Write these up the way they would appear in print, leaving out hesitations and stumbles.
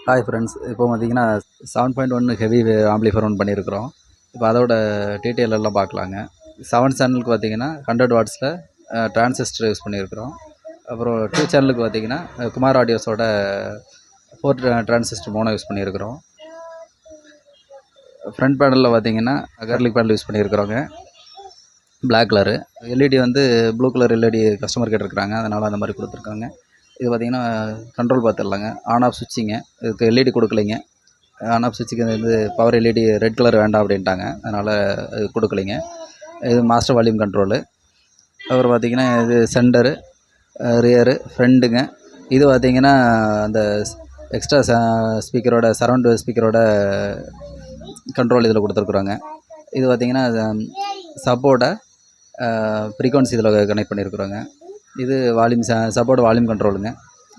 Hi friends. இப்போ பார்த்தீங்கன்னா 7.1 heavy amplifier one பண்ணியிருக்கிறோம். இப்போ அதோட டீட்டெயில் எல்லாம் பார்க்கலாங்க. 7 சேனலுக்கு பார்த்தீங்கன்னா 100 வாட்ஸில் டிரான்சிஸ்டர் யூஸ் பண்ணியிருக்கிறோம். அப்புறம் 2 சேனலுக்கு பார்த்தீங்கன்னா குமார் ஆடியோஸோட 4 டிரான்சிஸ்டர் மோனோ யூஸ் பண்ணியிருக்கிறோம். ஃப்ரண்ட் பேனலில் பார்த்தீங்கன்னா அகார்லிக் பேனல் யூஸ் பண்ணியிருக்கிறோங்க. பிளாக் கலரு எல்இடி வந்து ப்ளூ கலர் எல்இடி கஸ்டமர் கேட்டிருக்கிறாங்க, அதனால் அந்த மாதிரி கொடுத்துருக்காங்க. இது பார்த்திங்கன்னா கண்ட்ரோல் பார்த்துடலாங்க. ஆன் ஆஃப் சுவிட்சிங்க. இதுக்கு எல்இடி கொடுக்கலைங்க. ஆன் ஆஃப் சுவிட்சுக்கு வந்து பவர் எல்இடி ரெட் கலர் வேண்டாம் அப்படின்ட்டாங்க, அதனால் இது கொடுக்கலைங்க. இது மாஸ்டர் வால்யூம் கண்ட்ரோலு. அப்புறம் பார்த்திங்கன்னா இது சென்டரு, ரியரு, ஃப்ரண்ட்டுங்க. இது பார்த்திங்கன்னா அந்த எக்ஸ்ட்ரா ஸ்பீக்கரோட சரௌண்டு ஸ்பீக்கரோட கண்ட்ரோல் இதில் கொடுத்துருக்குறோங்க. இது பார்த்திங்கன்னா சப்போட ஃப்ரீக்வன்சி இதில் கனெக்ட் பண்ணியிருக்கிறோங்க. இது வால்யூம் சப்போர்ட் வால்யூம் கண்ட்ரோலுங்க.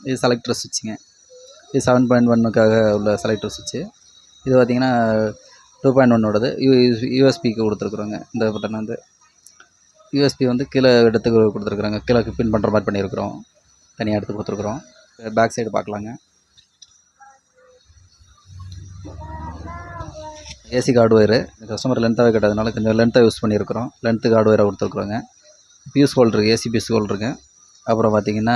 இது செலக்டர் சுவிட்சுங்க. இது 7.1க்காக உள்ள செலக்டர் சுவிட்சு. இது பார்த்திங்கன்னா 2.1ஓடது யூஎஸ்பிக்கு கொடுத்துருக்குறோங்க. இந்த பட்டன் வந்து யூஎஸ்பி வந்து கீழே எடுத்து கொடுத்துருக்குறாங்க. கீழே பின் பண்ணுற மாதிரி பண்ணியிருக்கிறோம், தனியாக எடுத்து கொடுத்துருக்குறோம். பேக் சைடு பார்க்கலாங்க. ஏசி கார்டு ஒயரு கஸ்டமர் லென்த்தாகவே கேட்டதுனால கொஞ்சம் லென்த்தாக யூஸ் பண்ணியிருக்கிறோம். லென்த்து கார்டு ஒயரை கொடுத்துருக்குறோங்க. பியூஸ் ஹோல்டரு, ஏசி பியூஸ் ஹோல்டருங்க. அப்புறம் பார்த்திங்கன்னா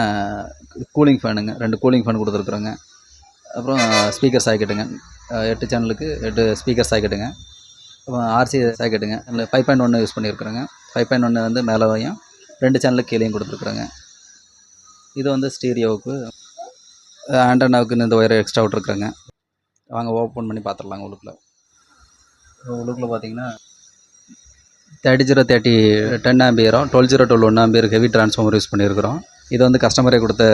கூலிங் ஃபேனுங்க, 2 கூலிங் ஃபேன் கொடுத்துருக்குறோங்க. அப்புறம் ஸ்பீக்கர் சாக்கெட்டுங்க, 8 சேனலுக்கு 8 ஸ்பீக்கர் சாக்கெட்டுங்க. அப்புறம் ஆர்சி சாக்கெட்டுங்க. அதில் 5.1 யூஸ் பண்ணியிருக்கிறோங்க. 5.1 வந்து மேலேயும் 2 சேனலுக்கு கீழேயும் கொடுத்துருக்குறோங்க. இது வந்து ஸ்டீரியோவுக்கு, ஆண்டனாவுக்கு இந்த ஒயரை எக்ஸ்ட்ரா விட்ருக்குறோங்க. வாங்க ஓப்பன் பண்ணி பார்த்துடலாங்க. உள்ளுக்குள்ளே பார்த்தீங்கன்னா 3030 10 ஆம்பியரும் 1202 1 ஆம்பியர் ஹெவி டிரான்ஸ்ஃபார்மர் யூஸ் பண்ணியிருக்கிறோம். இது வந்து கஸ்டமரே கொடுத்த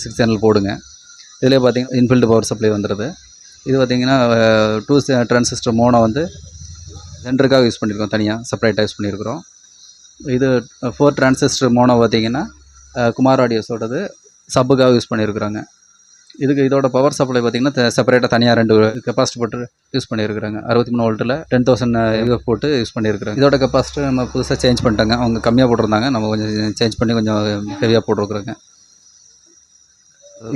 6 சேனல் போடுங்க. இதிலே பார்த்தீங்கன்னா இன்பில்ட் பவர் சப்ளை வந்துடுது. இது பார்த்திங்கன்னா 2 டிரான்சிஸ்டர் மோனோ வந்து சென்டருக்காக யூஸ் பண்ணியிருக்கோம், தனியாக செப்பரேட்டாக யூஸ் பண்ணியிருக்கிறோம். இது 4 டிரான்சிஸ்டர் மோனோ பார்த்திங்கன்னா குமார் ஆடியோஸோடது சப்புக்காக யூஸ் பண்ணியிருக்கிறாங்க. இதோட பவர் சப்ளை பார்த்திங்கன்னா செப்பரேட்டாக தனியாக 2 கெப்பாசிட்டி போட்டு யூஸ் பண்ணியிருக்கிறாங்க. 63 வோல்ட்டில் 10,000 யூஎஃப் போட்டு யூஸ் பண்ணியிருக்கிறாங்க. இதோட கெப்பாசிட்டி நம்ம புதுசாக சேஞ்ச் பண்ணிட்டாங்க. அவங்க கம்மியாக போட்டிருந்தாங்க, நம்ம கொஞ்சம் சேஞ்ச் பண்ணி கொஞ்சம் ஹெவியாக போட்டிருக்குறோங்க.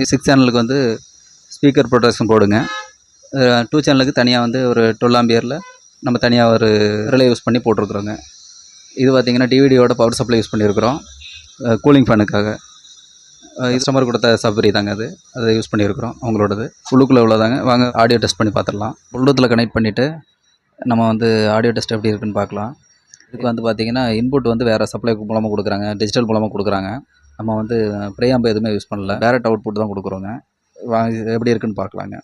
6 சேனலுக்கு வந்து ஸ்பீக்கர் ப்ரொடெக்ஷன் போடுங்க. 2 சேனலுக்கு தனியாக வந்து ஒரு 12 ஆம்பியரில் நம்ம தனியாக ஒரு ரிலே யூஸ் பண்ணி போட்டிருக்குறோங்க. இது பார்த்திங்கன்னா டிவிடியோட பவர் சப்ளை யூஸ் பண்ணியிருக்கிறோம், கூலிங் ஃபேனுக்காக. கஸ்டமர் கொடுத்த சப்ரி தாங்க, அதை யூஸ் பண்ணியிருக்கிறோம் அவங்களோடது. உள்ளுக்குள்ளே உள்ளதாங்க. வாங்க ஆடியோ டெஸ்ட் பண்ணி பார்த்துடலாம். ப்ளூடூத்தில் கனெக்ட் பண்ணிவிட்டு நம்ம வந்து ஆடியோ டெஸ்ட் எப்படி இருக்குன்னு பார்க்கலாம். இதுக்கு வந்து பார்த்திங்கன்னா இன்புட் வந்து வேறு சப்ளை மூலமாக கொடுக்குறாங்க, டிஜிட்டல் மூலமாக கொடுக்குறாங்க. நம்ம வந்து ப்ரேஆம்ப் எதுவுமே யூஸ் பண்ணல, டேரெக்ட் அவுட்புட் தான் கொடுக்குறோங்க. வாங்க எப்படி இருக்குன்னு பார்க்கலாங்க.